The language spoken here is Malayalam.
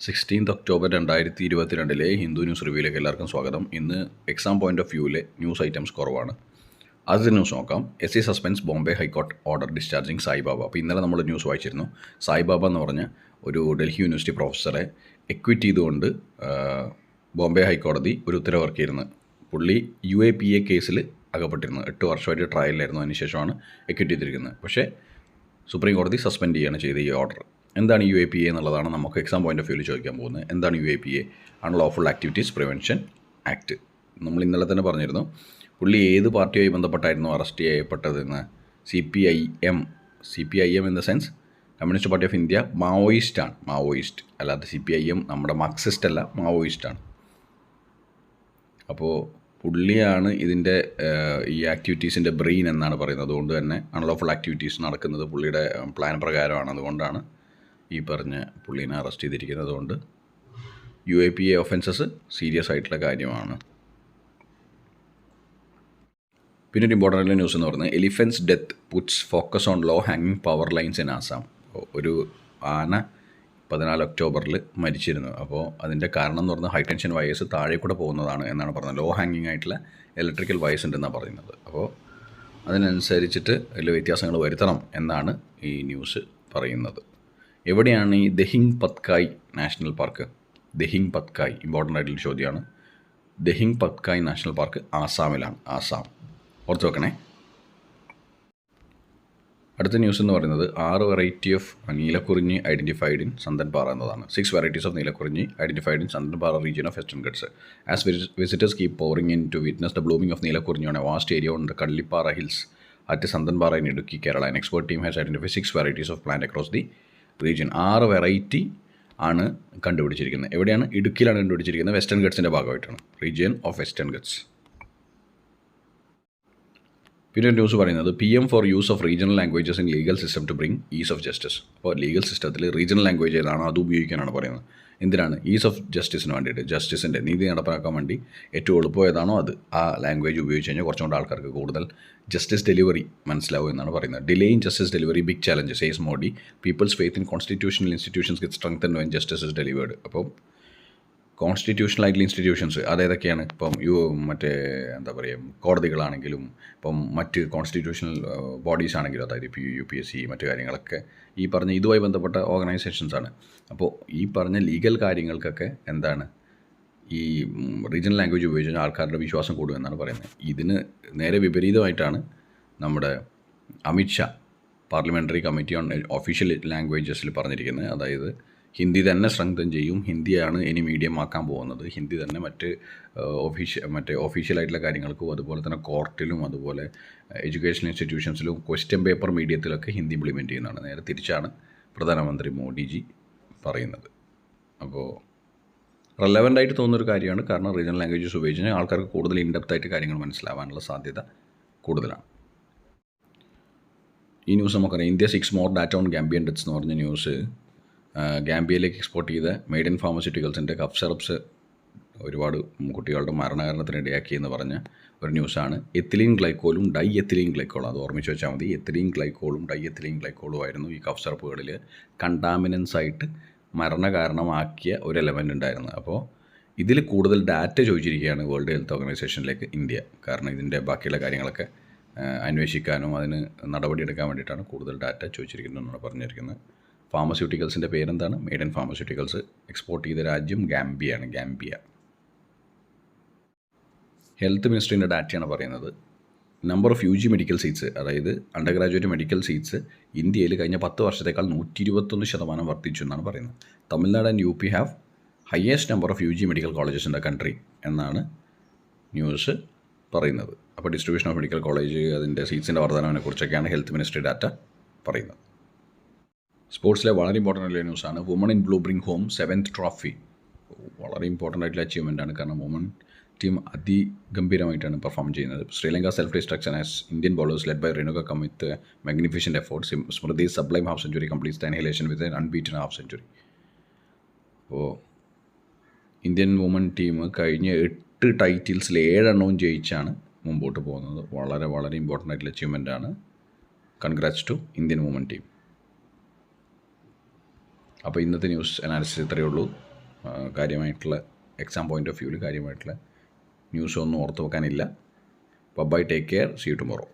16 ഒക്ടോബർ 2022 ഹിന്ദു ന്യൂസ് റിവ്യൂയിലേക്ക് എല്ലാവർക്കും സ്വാഗതം. ഇന്ന് എക്സാം പോയിന്റ് ഓഫ് വ്യൂവിലെ ന്യൂസ് ഐറ്റംസ് കുറവാണ്. ആദ്യത്തെ ന്യൂസ് നോക്കാം. SC suspends Bombay high court order discharging Saibaba. അപ്പോൾ ഇന്നലെ നമ്മൾ ന്യൂസ് വായിച്ചിരുന്നു. സായിബാബ എന്ന് പറഞ്ഞ ഒരു ഡൽഹി യൂണിവേഴ്സിറ്റി പ്രൊഫസറെ എക്വിറ്റ് ചെയ്തുകൊണ്ട് ബോംബെ ഹൈക്കോടതി ഒരു ഉത്തരവിറക്കിയിരുന്നു. പുള്ളി UAPA കേസിൽ അകപ്പെട്ടിരുന്നു. 8 വർഷമായിട്ട് ട്രയലിലായിരുന്നു. അതിനുശേഷമാണ് എക്വിറ്റ് ചെയ്തിരിക്കുന്നത്. പക്ഷേ സുപ്രീം കോടതി സസ്പെൻഡ് ചെയ്യുകയാണ് ചെയ്ത ഈ ഓർഡർ. എന്താണ് UAPA എന്നുള്ളതാണ് നമുക്ക് എക്സാം പോയിന്റ് ഓഫ് വ്യൂവിൽ ചോദിക്കാൻ പോകുന്നത്. എന്താണ് UAPA? Unlawful activities prevention act. നമ്മൾ ഇന്നലെ തന്നെ പറഞ്ഞിരുന്നു. പുള്ളി ഏത് പാർട്ടിയുമായി ബന്ധപ്പെട്ടായിരുന്നു അറസ്റ്റ് ചെയ്യപ്പെട്ടതെന്ന്. CPIM in the sense communist party of India. മാവോയിസ്റ്റാണ്. മാവോയിസ്റ്റ് അല്ലാതെ CPIM നമ്മുടെ മാർക്സിസ്റ്റ് അല്ല, മാവോയിസ്റ്റാണ്. അപ്പോൾ പുള്ളിയാണ് ഇതിൻ്റെ ഈ ആക്ടിവിറ്റീസിൻ്റെ ബ്രെയിൻ എന്നാണ് പറയുന്നത്. അതുകൊണ്ട് തന്നെ അൺലോഫുൾ ആക്ടിവിറ്റീസ് നടക്കുന്നത് പുള്ളിയുടെ പ്ലാൻ പ്രകാരമാണ്. അതുകൊണ്ടാണ് ഈ പറഞ്ഞ പുള്ളീനെ അറസ്റ്റ് ചെയ്തിരിക്കുന്നത്. അതുകൊണ്ട് UAPA ഒഫൻസസ് സീരിയസ് ആയിട്ടുള്ള കാര്യമാണ്. പിന്നെ ഒരു ഇമ്പോർട്ടൻ്റ് ന്യൂസ് എന്ന് പറയുന്നത് elephants death puts focus on low ഹാങ്ങിങ് പവർ ലൈൻസ് ഇൻ ആസാം. ഒരു ആന 14 ഒക്ടോബറിൽ മരിച്ചിരുന്നു. അപ്പോൾ അതിൻ്റെ കാരണം എന്ന് പറഞ്ഞാൽ ഹൈ ടെൻഷൻ വയേഴ്സ് താഴെ കൂടെ പോകുന്നതാണ് എന്നാണ് പറയുന്നത്. ലോ ഹാങ്ങിങ് ആയിട്ടുള്ള ഇലക്ട്രിക്കൽ വയേഴ്സ് ഉണ്ടെന്നാണ് പറയുന്നത്. അപ്പോൾ അതിനനുസരിച്ചിട്ട് അതിൽ വ്യത്യാസങ്ങൾ വരുത്തണം എന്നാണ് ഈ ന്യൂസ് പറയുന്നത്. എവിടെയാണ് ഈ Dehing Patkai national park? Dehing Patkai important ആയിട്ടുള്ള ചോദ്യമാണ്. ദഹിങ് പത്കായ് നാഷണൽ പാർക്ക് ആസാമിലാണ്. ആസാം ഓർത്ത് വെക്കണേ. അടുത്ത ന്യൂസ് എന്ന് പറയുന്നത് 6 വെറൈറ്റി ഓഫ് നീലക്കുറിഞ്ഞി ഐഡൻറ്റിഫൈഡ് ഇൻ സന്തൻപാറ എന്നതാണ്. 6 വെറൈറ്റീസ് ഓഫ് നീലക്കുറിഞ്ഞി identified in Santhanpara region of western Ghats. As visitors keep pouring in to witness the blooming of നീലക്കുറിഞ്ഞി on a vast area on the Kallipara hills at Sandanpara in Idukki, Kerala. An expert team has identified 6 varieties of plant across the region. 6 variety ആണ് കണ്ടുപിടിച്ചിരിക്കുന്നത്. എവിടെയാണ്? ഇടുക്കിയിലാണ് കണ്ടുപിടിച്ചിരിക്കുന്നത്. വെസ്റ്റേൺ ഗട്ട്സിൻ്റെ ഭാഗമായിട്ടാണ്. Region of western Ghats. പിന്നെ ഒരു ന്യൂസ് പറയുന്നത് PM for use of regional languages in legal system to bring ease of justice. അപ്പോൾ ലീഗൽ സിസ്റ്റത്തിൽ റീജിയണൽ ലാംഗ്വേജ് ഏതാണോ അത് ഉപയോഗിക്കാനാണ് പറയുന്നത്. എന്തിനാണ്? ഈസ് ഓഫ് ജസ്റ്റിസിന് വേണ്ടിയിട്ട്. ജസ്റ്റിസിൻ്റെ നീതി നടപ്പാക്കാൻ വേണ്ടി ഏറ്റവും എളുപ്പം ഏതാണോ അത് ആ ലാംഗ്വേജ് ഉപയോഗിച്ച് കഴിഞ്ഞാൽ കുറച്ചുകൊണ്ട് ആൾക്കാർക്ക് കൂടുതൽ ജസ്റ്റിസ് ഡെലിവറി മനസ്സിലാവും എന്നാണ് പറയുന്നത്. Delay in justice delivery big challenge says Modi. People's faith in constitutional institutions get strengthened when justice is delivered. അപ്പോൾ കോൺസ്റ്റിറ്റ്യൂഷണൽ ആയിട്ടുള്ള ഇൻസ്റ്റിറ്റ്യൂഷൻസ് അതേതൊക്കെയാണ്? ഇപ്പം മറ്റേ എന്താ പറയുക, കോടതികളാണെങ്കിലും ഇപ്പം മറ്റ് കോൺസ്റ്റിറ്റ്യൂഷണൽ ബോഡീസ് ആണെങ്കിലും, അതായത് UPSC മറ്റു കാര്യങ്ങളൊക്കെ ഈ പറഞ്ഞ ഇതുമായി ബന്ധപ്പെട്ട ഓർഗനൈസേഷൻസാണ്. അപ്പോൾ ഈ പറഞ്ഞ ലീഗൽ കാര്യങ്ങൾക്കൊക്കെ എന്താണ് ഈ റീജിയണൽ ലാംഗ്വേജ് ഉപയോഗിച്ച് കഴിഞ്ഞാൽ ആൾക്കാരുടെ വിശ്വാസം കൂടുമെന്നാണ് പറയുന്നത്. ഇതിന് നേരെ വിപരീതമായിട്ടാണ് നമ്മുടെ Amit Shah parliamentary committee on official ലാംഗ്വേജസിൽ പറഞ്ഞിരിക്കുന്നത്. അതായത് ഹിന്ദി തന്നെ സ്ട്രെങ്തൻ ചെയ്യും. ഹിന്ദിയാണ് ഇനി മീഡിയം ആക്കാൻ പോകുന്നത്. ഹിന്ദി തന്നെ മറ്റ് ഒഫീഷ്യലായിട്ടുള്ള കാര്യങ്ങൾക്കും അതുപോലെ തന്നെ കോർട്ടിലും അതുപോലെ എഡ്യൂക്കേഷൻ ഇൻസ്റ്റിറ്റ്യൂഷൻസിലും ക്വസ്റ്റ്യൻ പേപ്പർ മീഡിയത്തിലൊക്കെ ഹിന്ദി ഇംപ്ലിമെൻറ്റ് ചെയ്യുന്നതാണ്. നേരെ തിരിച്ചാണ് പ്രധാനമന്ത്രി മോഡിജി പറയുന്നത്. അപ്പോൾ റെലവൻ്റ് ആയിട്ട് തോന്നുന്നൊരു കാര്യമാണ്. കാരണം റീജിയണൽ ലാംഗ്വേജസ് ഉപയോഗിച്ച് കഴിഞ്ഞാൽ ആൾക്കാർക്ക് കൂടുതൽ ഇൻഡെപ്തായിട്ട് കാര്യങ്ങൾ മനസ്സിലാവാനുള്ള സാധ്യത കൂടുതലാണ്. ഈ ന്യൂസ് നമുക്കറിയാം. India 6 more data on Gambian deaths എന്ന് പറഞ്ഞ ന്യൂസ്. ഗാംബിയയിലേക്ക് എക്സ്പോർട്ട് ചെയ്ത മെയ്ഡ് ഇൻ ഫാർമസ്യൂട്ടിക്കൽസിൻ്റെ കഫ് സിറപ്സ് ഒരുപാട് കുട്ടികളുടെ മരണകാരണത്തിന് ഇടയാക്കിയെന്ന് പറഞ്ഞ ഒരു ന്യൂസാണ്. എത്തിലീൻ ഗ്ലൈക്കോളും ഡൈ എത്തിലീൻ ഗ്ലൈക്കോളും, അത് ഓർമ്മിച്ച് വെച്ചാൽ മതി. എത്തിലീൻ ഗ്ലൈക്കോളും ഡൈ എത്തിലീൻ ഗ്ലൈക്കോളും ആയിരുന്നു ഈ കഫ് സിറപ്പുകളിൽ കണ്ടാമിനൻസ് ആയിട്ട് മരണകാരണമാക്കിയ ഒരു എലമെൻ്റ് ഉണ്ടായിരുന്നത്. അപ്പോൾ ഇതിൽ കൂടുതൽ ഡാറ്റ ചോദിച്ചിരിക്കുകയാണ് വേൾഡ് ഹെൽത്ത് ഓർഗനൈസേഷനിലേക്ക് ഇന്ത്യ. കാരണം ഇതിൻ്റെ ബാക്കിയുള്ള കാര്യങ്ങളൊക്കെ അന്വേഷിക്കാനും അതിന് നടപടിയെടുക്കാൻ വേണ്ടിയിട്ടാണ് കൂടുതൽ ഡാറ്റ ചോദിച്ചിരിക്കുന്നതെന്നാണ് പറഞ്ഞിരിക്കുന്നത്. ഫാർമസ്യൂട്ടിക്കൽസിൻ്റെ പേരെന്താണ്? Made in pharmaceuticals. എക്സ്പോർട്ട് ചെയ്ത രാജ്യം ഗാംബിയാണ്. ഗാംബിയ. ഹെൽത്ത് മിനിസ്ട്രീൻ്റെ ഡാറ്റയാണ് പറയുന്നത്. Number of UG medical seats, അതായത് അണ്ടർ ഗ്രാജുവേറ്റ് മെഡിക്കൽ സീറ്റ്സ് ഇന്ത്യയിൽ കഴിഞ്ഞ 10 വർഷത്തേക്കാൾ 121% വർദ്ധിച്ചു എന്നാണ് പറയുന്നത്. Tamil Nadu and UP have highest number of UG medical colleges in the country എന്നാണ് ന്യൂസ് പറയുന്നത്. അപ്പോൾ ഡിസ്ട്രിബ്യൂഷൻ ഓഫ് മെഡിക്കൽ കോളേജ് അതിൻ്റെ സീറ്റ്സിൻ്റെ വർധനവിനെ കുറിച്ചൊക്കെയാണ് ഹെൽത്ത് മിനിസ്ട്രി ഡാറ്റ പറയുന്നത്. സ്പോർട്സിലെ വളരെ ഇമ്പോർട്ടൻ്റ് ആയിട്ടുള്ള ന്യൂസാണ്. Woman in blue bring home 7th trophy. വളരെ ഇമ്പോർട്ടൻ്റ് ആയിട്ടുള്ള അച്ചീവ്മെൻ്റാണ്. കാരണം വുമൺ ടീം അതിഗംഭീരമായിട്ടാണ് പെർഫോം ചെയ്യുന്നത്. Sri Lanka self destruction as Indian bowlers led by Renuka come with magnificent efforts. Smriti sublime half century completes the annihilation with an unbeaten half century. അപ്പോൾ ഇന്ത്യൻ വുമൺ ടീം കഴിഞ്ഞ 8 ടൈറ്റിൽസിൽ 7 ജയിച്ചാണ് മുമ്പോട്ട് പോകുന്നത്. വളരെ വളരെ ഇമ്പോർട്ടൻ്റ് ആയിട്ടുള്ള അച്ചീവ്മെൻ്റാണ്. Congrats to Indian woman team. അപ്പോൾ ഇന്നത്തെ ന്യൂസ് അനാലിസിസ് ഇത്രയേ ഉള്ളൂ. കാര്യമായിട്ടുള്ള എക്സാം പോയിൻ്റ് ഓഫ് വ്യൂവിൽ കാര്യമായിട്ടുള്ള ന്യൂസ് ഒന്നും ഓർത്ത് വെക്കാനില്ല. Bye, take care, see you tomorrow.